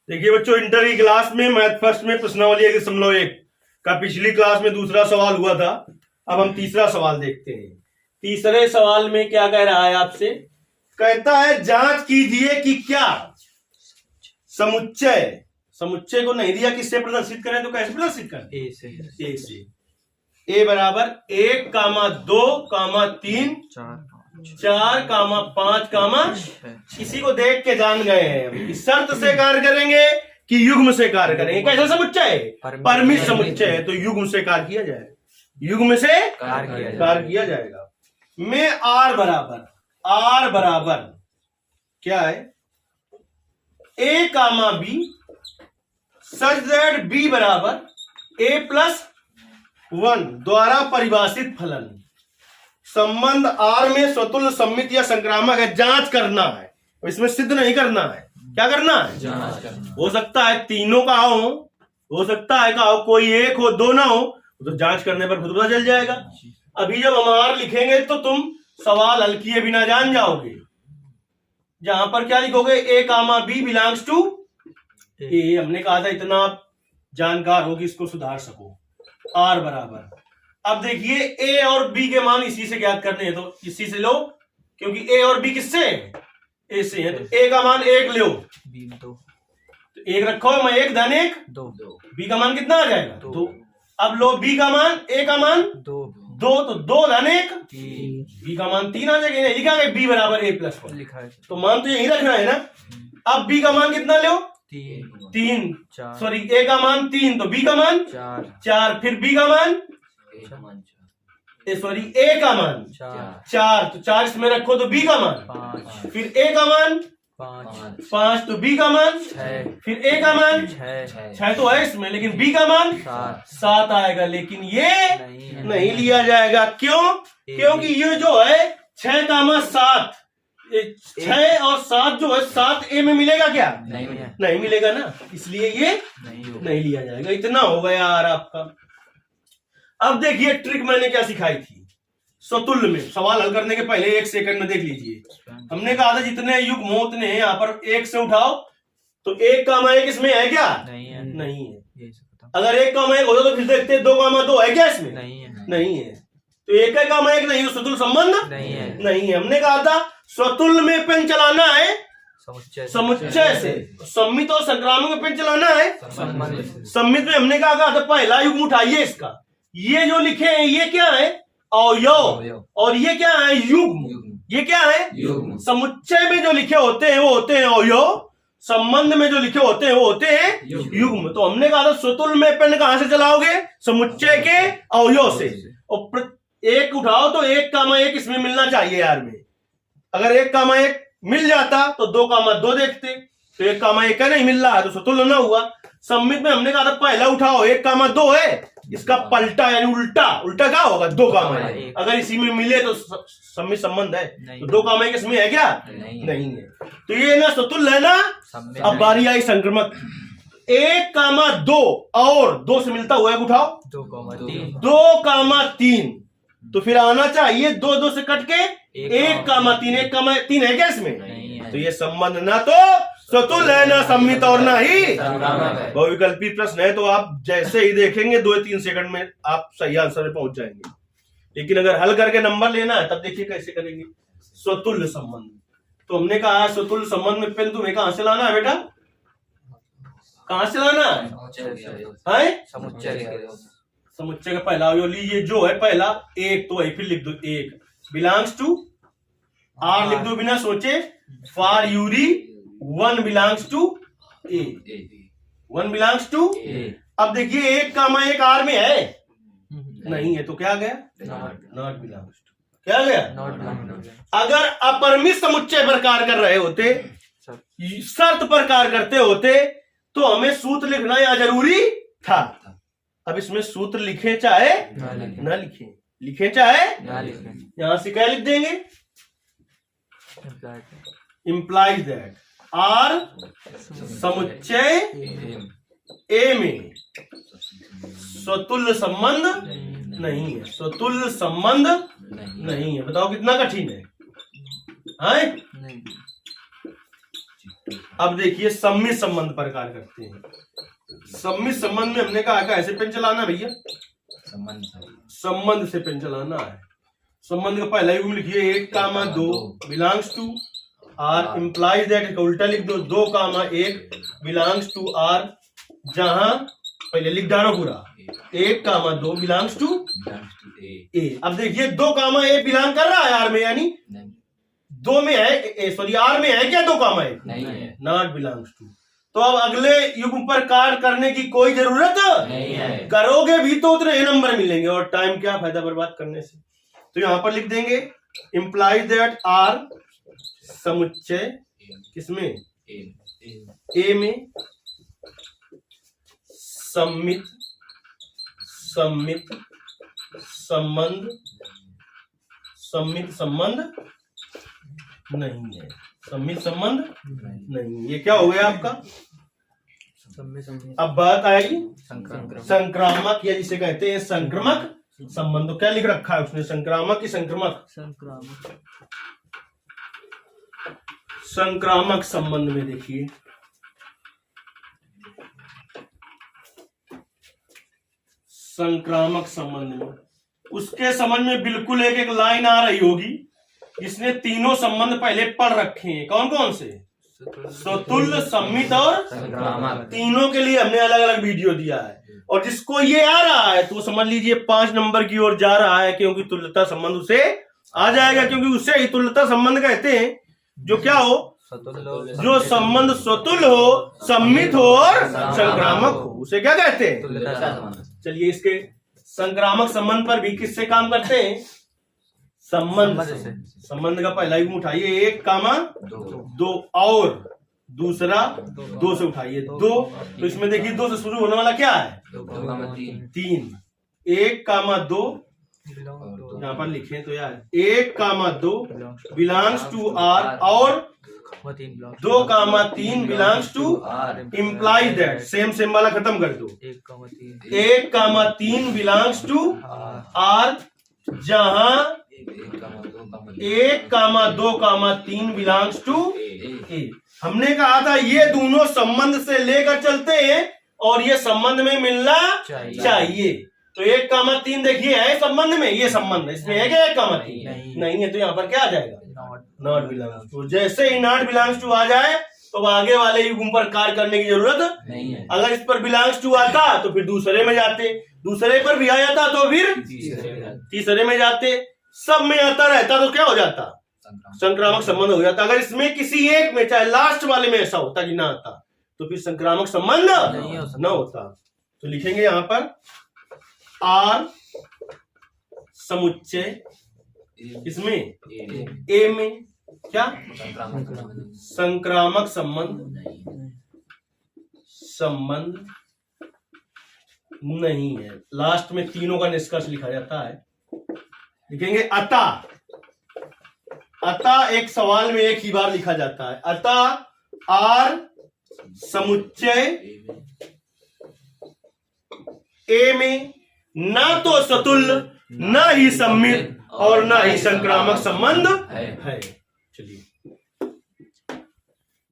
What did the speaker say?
देखिए बच्चों, इंटर की क्लास में मैथ फर्स्ट में प्रश्नावली 1.1 का पिछली क्लास में दूसरा सवाल हुआ था। अब हम तीसरा सवाल देखते हैं। तीसरे सवाल में क्या कह रहा है आपसे? कहता है जांच कीजिए कि क्या समुच्चय को नहीं दिया, किससे प्रदर्शित करें तो कैसे प्रदर्शित करें? ए से। ए बराबर 1, 2, 3, 4, 5, इसी को देख के जान गए हैं इस शर्त से कार्य करेंगे कि युग्म से कार्य करेंगे। कैसा समुच्चय है? परिमित समुच्चय है, तो युग्म से कार्य किया जाएगा, युग्म से कार्य किया जाएगा। में आर बराबर क्या है? ए कामा बी सच दैट बी बराबर ए प्लस 1 द्वारा परिभाषित फलन। संबंध आर में स्वतुल्य सम्मित या संक्रामक है, जांच करना है, इसमें सिद्ध नहीं करना है। क्या करना है? जांच करना। हो सकता है तीनों का हो सकता है का कोई एक हो, दो ना हो, तो जांच करने पर खुद पता चल जाएगा। अभी जब हम आर लिखेंगे तो तुम सवाल हल किए बिना जान जाओगे। जहां पर क्या लिखोगे? ए कामा बी बिलोंग्स टू ए। हमने कहा था इतना आप जानकार हो कि इसको सुधार सको। आर बराबर, अब देखिए ए और बी के मान इसी से ज्ञात करने हैं, तो इसी से लो, क्योंकि ए और बी किससे? ए से है। तो ए का मान 1 लो, तो 1 रखो, मैं 1 धन 1 2, बी का मान कितना आ जाएगा? 2। अब लो बी का मान, ए का मान 2, तो 2 धन 1 3, बी का मान 3 आ जाएगा। नहीं लिखा है बी बराबर ए प्लस 1 लिखा है, तो मान तो यही रखना है ना। अब बी का मान कितना लो? 3, सॉरी ए का मान 3, तो बी का मान 4, फिर बी का मान सॉरी ए का मान 4, तो 4 इसमें रखो, तो बी का मान 5, फिर ए का मान 5, तो बी का मान 6, फिर ए का मान 6 तो है इसमें, लेकिन बी का मान 7 आएगा। लेकिन ये नहीं लिया जाएगा। क्यों? क्योंकि ये जो है 6, 7, 6 और 7 जो है 7 ए में मिलेगा क्या? नहीं मिलेगा ना, इसलिए ये नहीं लिया जाएगा। इतना हो गया यार आपका। अब देखिए ट्रिक मैंने क्या सिखाई थी स्वतुल्य में। सवाल हल करने के पहले 1 सेकंड में देख लीजिए। हमने कहा था जितने युग्म हो उतने हैं, यहाँ पर 1 से उठाओ, तो 1 कामा 1 इसमें है क्या? नहीं है। अगर 1 कामा 1 होता तो फिर देखते 2 कामा 2 है क्या इसमें? नहीं है। तो 1 कामा 1 नहीं, तो स्वतुल्य संबंध नहीं है। हमने कहा था स्वतुल्य में पेन चलाना है समुच्चय से, सम्मित और संक्रामक में पेन चलाना है सम्मित में। हमने कहा था पहला युग्म उठाइए इसका, ये जो लिखे हैं ये क्या है? अवयव, और ये क्या है? युग्म। ये क्या है? युग्म। समुच्चय में जो लिखे होते हैं वो होते हैं अवयव, संबंध में जो लिखे होते हैं वो होते हैं युग्म। तो हमने कहा था स्वतुल्य में पेन कहां से चलाओगे? समुच्चय के अवयव से। और 1 उठाओ तो 1 कामा 1 इसमें मिलना चाहिए यार में। अगर 1 कामा 1 मिल जाता तो 2 कामा 2 देखते, तो 1 कामा 1 नहीं मिल रहा है तो स्वतुल्य ना हुआ। सम्मित में हमने कहा था पहला उठाओ, 1 कामा 2 है, इसका पलटा यानी उल्टा क्या होगा? 2 कामा 1। अगर इसी में मिले तो सम्मित संबंध है, तो 2 कामा 1 इसमें है क्या? नहीं है। तो ये ना स्वतुल्य है ना। अब बारी आई संक्रमक। 1 कामा 2 और 2 से मिलता हुआ उठाओ, 2 कामा 3, तो फिर आना चाहिए 2 2 से कट के 1 कामा 3, 1 कामा 3 है क्या इसमें? तो ये संबंध ना तो स्वतुल्य है, ना सम्मित और ना ही बहुविकल्पी प्रश्न है। तो आप जैसे ही देखेंगे 2-3 सेकंड में आप सही आंसर में पहुंच जाएंगे। लेकिन अगर हल करके नंबर लेना है तब देखिए कैसे करेंगे। स्वतुल्य संबंध, तो हमने कहा स्वतुल्य संबंध में पेन तुम्हें कहां से लाना है बेटा? कहां से लाना है? समुच्चय का पहला अवयव लीजिए, जो है पहला 1 तो है, फिर लिख दो 1 बिलोंग्स टू आर, लिख दो बिना सोचे। फॉर यूरी 1 belongs to A, 1 belongs to A. अब देखिए 1 कामा 1 आर में है नहीं है, तो क्या गया? Not belongs to. क्या गया? अगर अपरिमित समुच्चय पर कार्य कर रहे होते, शर्त पर कार्य करते होते, तो हमें सूत्र लिखना यहाँ जरूरी था। अब इसमें सूत्र लिखे चाहे ना लिखे चाहे यहां से क्या लिख देंगे? implies that आर समुच्चय ए में स्वतुल्य संबंध नहीं है। स्वतुल्य संबंध नहीं है। बताओ कितना कठिन है? अब देखिए सम्मित संबंध प्रकार करते हैं। सम्मित संबंध में हमने कहा ऐसे पेन चलाना भैया, संबंध से पेन चलाना है। संबंध का पहला युग्म लिखिए 1, 2 belongs to or implies that, उल्टा लिख दो 2, 1 बिलोंग्स टू आर, जहां पहले लिख डालो पूरा 1, 2 बिलोंग्स टू ए। अब देखिए 2, ए बिलोंग कर रहा है आर में, यानी 2 में है, सॉरी आर में है क्या 2, 1 नहीं है, नॉट बिलोंग्स टू। तो अब अगले युग्म पर कार्य करने की कोई जरूरत नहीं है, करोगे भी तो उतने नंबर मिलेंगे, और टाइम क्या फायदा बर्बाद करने से। तो यहां पर लिख देंगे इम्प्लाइज दैट आर समुच्चय किसमें, ए में, सम्मित संबंध नहीं है, सम्मित संबंध नहीं। ये क्या हो गया आपका। अब बात आएगी संक्रामक, या जिसे कहते हैं संक्रमक संबंध। तो क्या लिख रखा है उसने, संक्रामक की संक्रमक, संक्रामक संबंध में देखिए संक्रामक संबंध में उसके समझ में बिल्कुल एक लाइन आ रही होगी। इसने तीनों संबंध पहले पढ़ रखे हैं, कौन कौन से, स्वतुल्य, सम्मित और संक्रामक। तीनों के लिए हमने अलग अलग वीडियो दिया है, और जिसको ये आ रहा है तो समझ लीजिए 5 नंबर की ओर जा रहा है, क्योंकि तुल्यता संबंध उसे आ जाएगा, क्योंकि उससे ही तुल्यता संबंध कहते हैं जो क्या हो, जो संबंध स्वतुल्य हो, सम्मित हो और संक्रामक हो, उसे क्या कहते हैं। चलिए इसके संक्रामक संबंध पर भी किससे काम करते हैं, संबंध से। संबंध का पहला युग्म उठाइए 1, 2 और दूसरा 2 से उठाइए 2। तो इसमें देखिए 2 से शुरू होने वाला क्या है, 3। 1, 2 यहाँ पर लिखे तो यार 1, 2 बिलोंग्स टू आर, और 2, 3 belongs two implies that, same वाला खत्म कर दो। 1, 3 बिलोंग्स टू आर, जहां 1, 2, 3 बिलोंग्स टू ए। हमने कहा था ये दोनों संबंध से लेकर चलते हैं और ये संबंध में मिलना चाहिए। तो 1, 3 देखिए है संबंध में, ये संबंध इसमें है क्या 1, 3 नहीं है, तो यहाँ पर क्या आ जाएगा, नॉट बिलोंग्स टू। जैसे ही नॉट बिलोंग्स टू आ जाए तो आगे वाले युग्म पर कार्य करने की जरूरत नहीं है। अगर इस पर बिलोंग्स टू आता तो फिर दूसरे में जाते, दूसरे पर भी आ जाता तो फिर तीसरे में जाते, सब में आता रहता तो क्या हो जाता, संक्रामक संबंध हो जाता। अगर इसमें किसी एक में, चाहे लास्ट वाले में ऐसा होता कि ना आता, तो फिर संक्रामक संबंध न होता। तो लिखेंगे यहां पर आर समुच्चय इसमें ए में क्या, संक्रामक संबंध नहीं है। लास्ट में तीनों का निष्कर्ष लिखा जाता है। लिखेंगे अतः एक सवाल में एक ही बार लिखा जाता है, अतः आर समुच्चय ए में ना तो स्वतुल्य, ना ही सम्मित और ना ही संक्रामक संबंध है।